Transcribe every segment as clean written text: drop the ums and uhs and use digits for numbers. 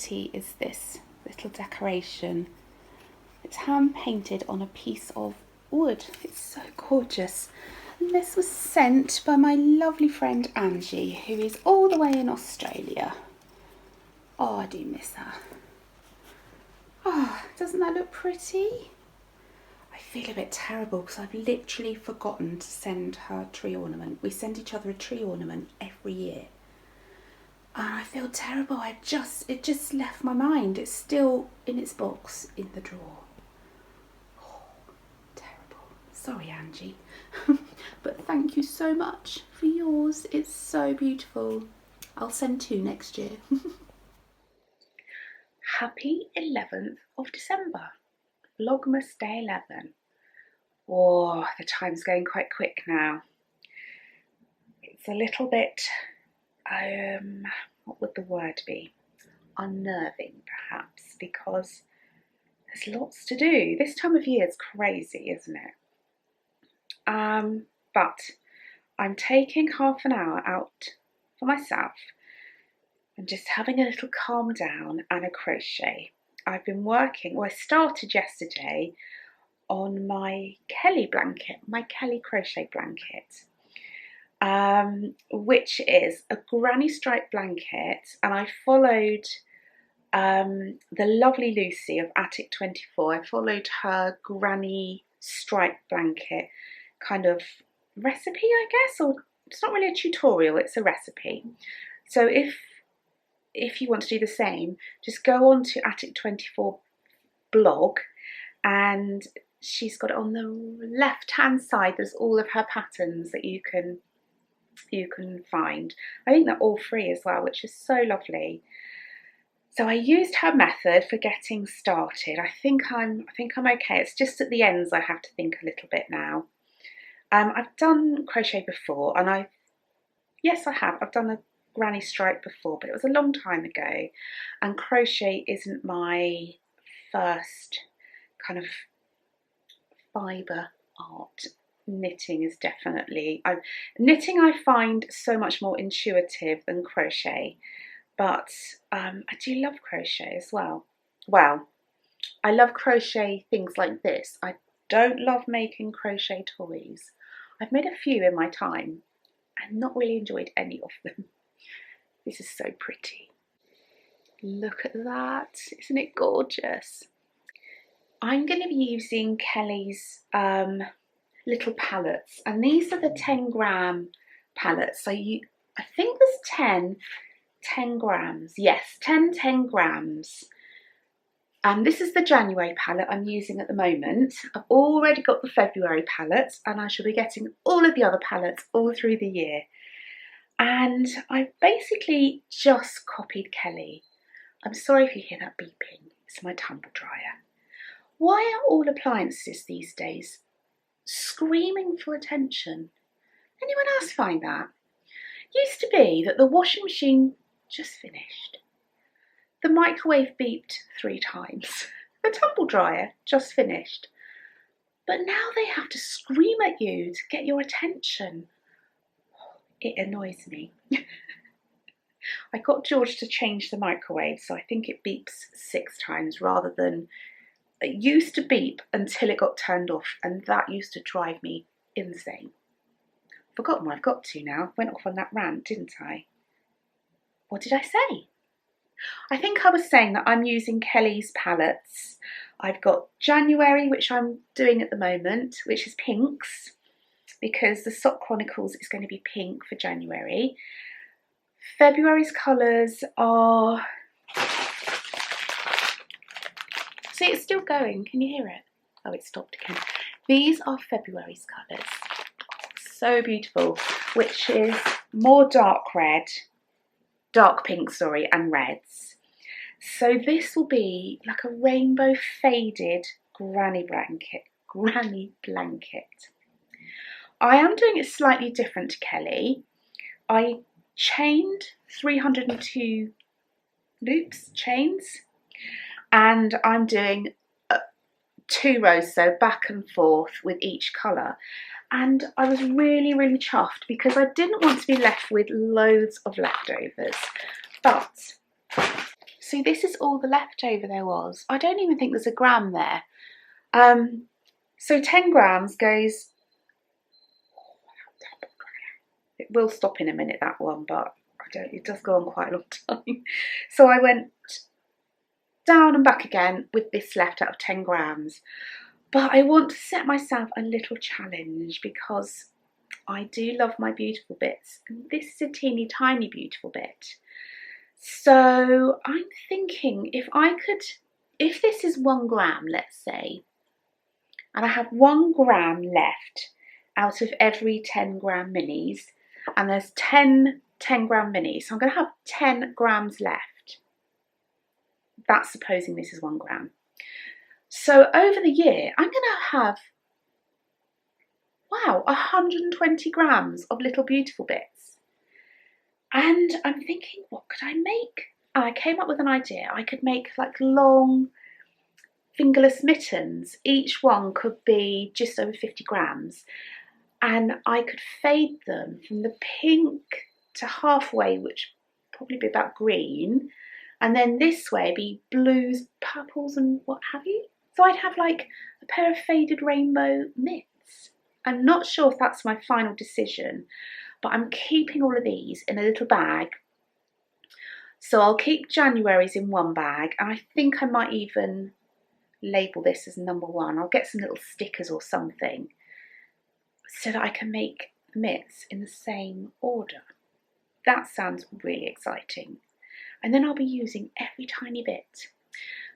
pretty is this little decoration? It's hand painted on a piece of wood. It's so gorgeous. And this was sent by my lovely friend Angie, who is all the way in Australia. Oh, I do miss her. Oh, doesn't that look pretty? I feel a bit terrible because I've literally forgotten to send her a tree ornament. We send each other a tree ornament every year. And I feel terrible. It just left my mind. It's still in its box in the drawer. Oh, terrible. Sorry, Angie. But thank you so much for yours. It's so beautiful. I'll send 2 next year. Happy 11th of December. Vlogmas day 11. Oh, the time's going quite quick now. It's a little bit, what would the word be? Unnerving, perhaps, because there's lots to do. This time of year is crazy, isn't it? But I'm taking half an hour out for myself and just having a little calm down and a crochet. I've been working, well, I started yesterday on my Kelly blanket, my Kelly crochet blanket, which is a granny stripe blanket, and I followed the lovely Lucy of Attic 24. I followed her granny stripe blanket kind of recipe, I guess, or it's not really a tutorial, it's a recipe. So if you want to do the same, just go on to Attic 24 blog, and she's got it on the left hand side. There's all of her patterns that you can find. I think they're all free as well, which is so lovely. So I used her method for getting started. I think I'm okay. It's just at the ends I have to think a little bit now. I've done crochet before, and I've done a granny stripe before, but it was a long time ago, and crochet isn't my first kind of fibre art. Knitting is definitely, knitting I find so much more intuitive than crochet, but I do love crochet as well. Well, I love crochet things like this. I don't love making crochet toys. I've made a few in my time and not really enjoyed any of them. This is so pretty. Look at that, isn't it gorgeous? I'm going to be using Kelly's little palettes, and these are the 10-gram palettes. So I think there's 10 grams. Yes, 10 grams. And this is the January palette I'm using at the moment. I've already got the February palettes, and I shall be getting all of the other palettes all through the year. And I basically just copied Kelly. I'm sorry if you hear that beeping. It's my tumble dryer. Why are all appliances these days screaming for attention? Anyone else find that? Used to be that the washing machine just finished. The microwave beeped 3 times. The tumble dryer just finished. But now they have to scream at you to get your attention. It annoys me. I got George to change the microwave, so I think it beeps 6 times rather than... It used to beep until it got turned off, and that used to drive me insane. Forgotten what I've got to now. Went off on that rant, didn't I? What did I say? I think I was saying that I'm using Kelly's palettes. I've got January, which I'm doing at the moment, which is pinks, because the Sock Chronicles is going to be pink for January. February's colours are... See, it's still going. Can you hear it? Oh, it stopped again. These are February's colours. So beautiful, which is more dark pink, and reds. So this will be like a rainbow faded granny blanket. I am doing it slightly different to Kelly. I chained 302 chains, and I'm doing 2 rows, so back and forth with each colour. And I was really, really chuffed because I didn't want to be left with loads of leftovers. But So this is all the leftover there was. I don't even think there's a gram there. So 10 grams goes, it will stop in a minute, that one, but it does go on quite a long time. So I went down and back again with this left out of 10 grams. But I want to set myself a little challenge because I do love my beautiful bits. And this is a teeny tiny beautiful bit. So I'm thinking if this is 1 gram, let's say, and I have 1 gram left out of every 10 gram minis, and there's 10 gram minis, so I'm going to have 10 grams left. That's supposing this is 1 gram. So over the year, I'm going to have, wow, 120 grams of little beautiful bits. And I'm thinking, what could I make? And I came up with an idea. I could make like long fingerless mittens. Each one could be just over 50 grams. And I could fade them from the pink to halfway, which would probably be about green. And then this way be blues, purples and what have you. So I'd have like a pair of faded rainbow mitts. I'm not sure if that's my final decision, but I'm keeping all of these in a little bag. So I'll keep January's in one bag, and I think I might even label this as number 1. I'll get some little stickers or something so that I can make mitts in the same order. That sounds really exciting. And then I'll be using every tiny bit.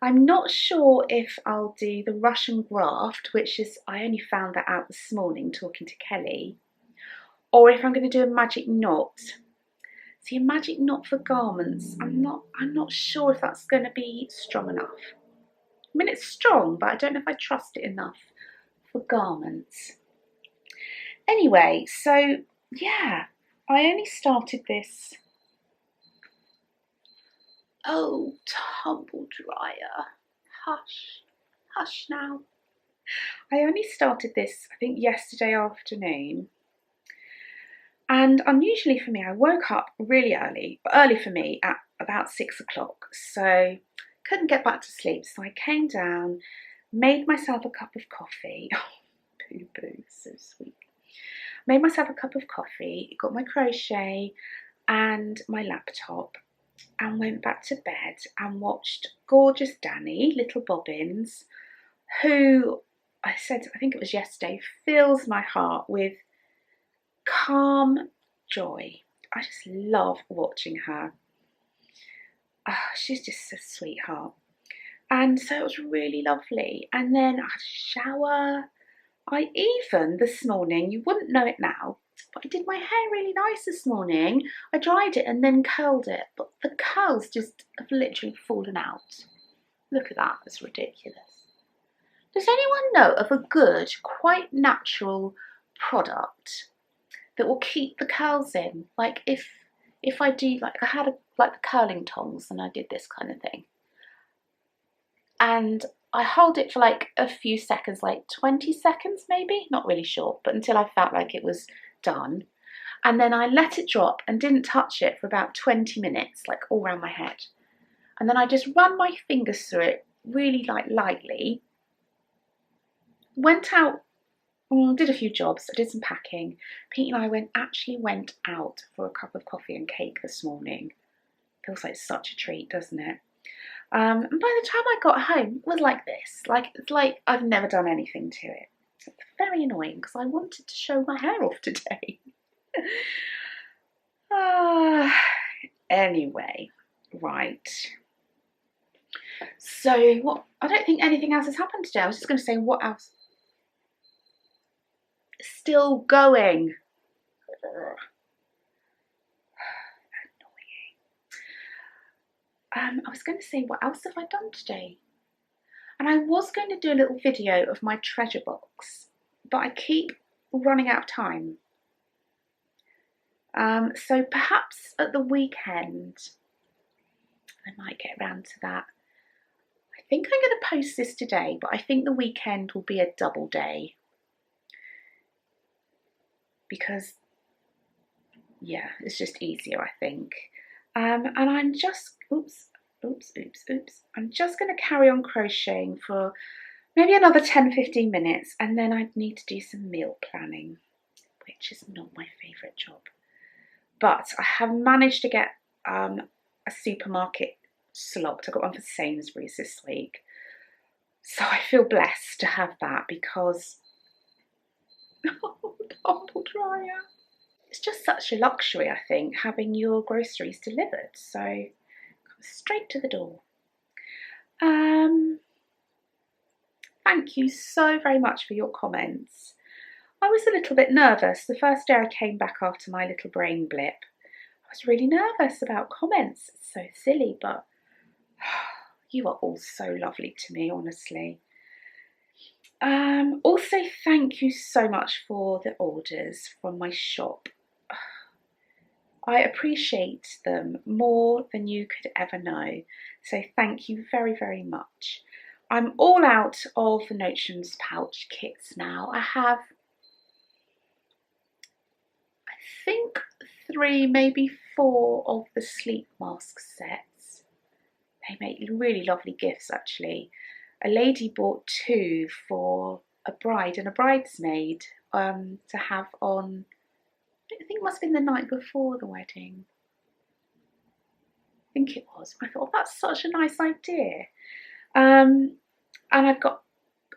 I'm not sure if I'll do the Russian graft, which is, I only found that out this morning talking to Kelly, or if I'm going to do a magic knot. See, a magic knot for garments, I'm not sure if that's going to be strong enough. I mean, it's strong, but I don't know if I trust it enough for garments. Anyway, so yeah, I only started this. Oh, tumble dryer. Hush, hush now. I only started this, I think, yesterday afternoon. And unusually for me, I woke up really early for me at about 6 o'clock. So couldn't get back to sleep. So I came down, made myself a cup of coffee. Oh, boo boo, so sweet. Made myself a cup of coffee, got my crochet and my laptop, and went back to bed and watched gorgeous Danny, Little Bobbins, who I think it was yesterday, fills my heart with calm joy. I just love watching her. She's just a sweetheart. And so it was really lovely. And then I had a shower. I even, this morning, you wouldn't know it now, but I did my hair really nice this morning. I dried it and then curled it, but the curls just have literally fallen out. Look at that, it's ridiculous. Does anyone know of a good, quite natural product that will keep the curls in? Like if I do, like I had like the curling tongs and I did this kind of thing. And I hold it for like a few seconds, like 20 seconds maybe, not really sure, but until I felt like it was done. And then I let it drop and didn't touch it for about 20 minutes, like all around my head. And then I just run my fingers through it really like lightly. Went out, did a few jobs, I did some packing. Pete and I actually went out for a cup of coffee and cake this morning. Feels like such a treat, doesn't it? And by the time I got home, it was like this. It's like I've never done anything to it. It's very annoying because I wanted to show my hair off today. Anyway, right. So what? I don't think anything else has happened today. I was just going to say, what else? Still going. I was going to say, what else have I done today? And I was going to do a little video of my treasure box, but I keep running out of time. So perhaps at the weekend, I might get around to that. I think I'm going to post this today, but I think the weekend will be a double day. Because, yeah, it's just easier, I think. And I'm just, oops, oops. I'm just going to carry on crocheting for maybe another 10-15 minutes, and then I need to do some meal planning, which is not my favourite job. But I have managed to get a supermarket slogged. I got one for Sainsbury's this week. So I feel blessed to have that because, oh, tumble dryer. It's just such a luxury, I think, having your groceries delivered. So come straight to the door. Thank you so very much for your comments. I was a little bit nervous the first day I came back after my little brain blip. I was really nervous about comments. It's so silly, but you are all so lovely to me, honestly. Also, thank you so much for the orders from my shop. I appreciate them more than you could ever know. So thank you very, very much. I'm all out of the Notions pouch kits now. I have, I think, 3, maybe 4 of the sleep mask sets. They make really lovely gifts, actually. A lady bought 2 for a bride and a bridesmaid to have on, I think it must have been the night before the wedding. I think it was. I thought, oh, that's such a nice idea. And I've got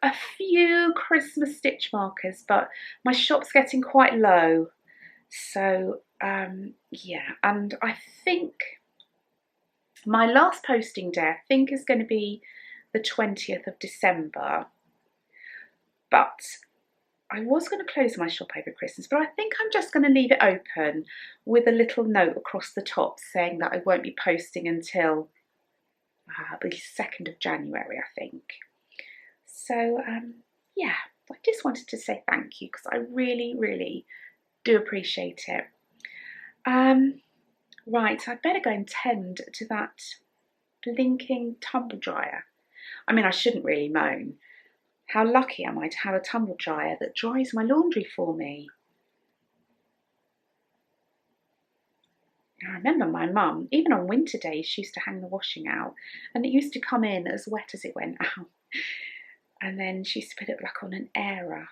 a few Christmas stitch markers, but my shop's getting quite low. So, yeah, and I think my last posting day, I think, is going to be the 20th of December. But I was going to close my shop over Christmas, but I think I'm just going to leave it open with a little note across the top saying that I won't be posting until the 2nd of January, I think. So, yeah, I just wanted to say thank you because I really, really do appreciate it. Right, I'd better go and tend to that blinking tumble dryer. I mean, I shouldn't really moan. How lucky am I to have a tumble dryer that dries my laundry for me? I remember my mum, even on winter days, she used to hang the washing out and it used to come in as wet as it went out. And then she used to put it like on an airer.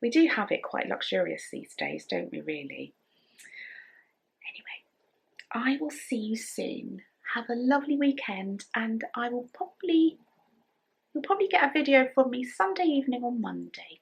We do have it quite luxurious these days, don't we, really? Anyway, I will see you soon. Have a lovely weekend, and I will you'll probably get a video from me Sunday evening or Monday.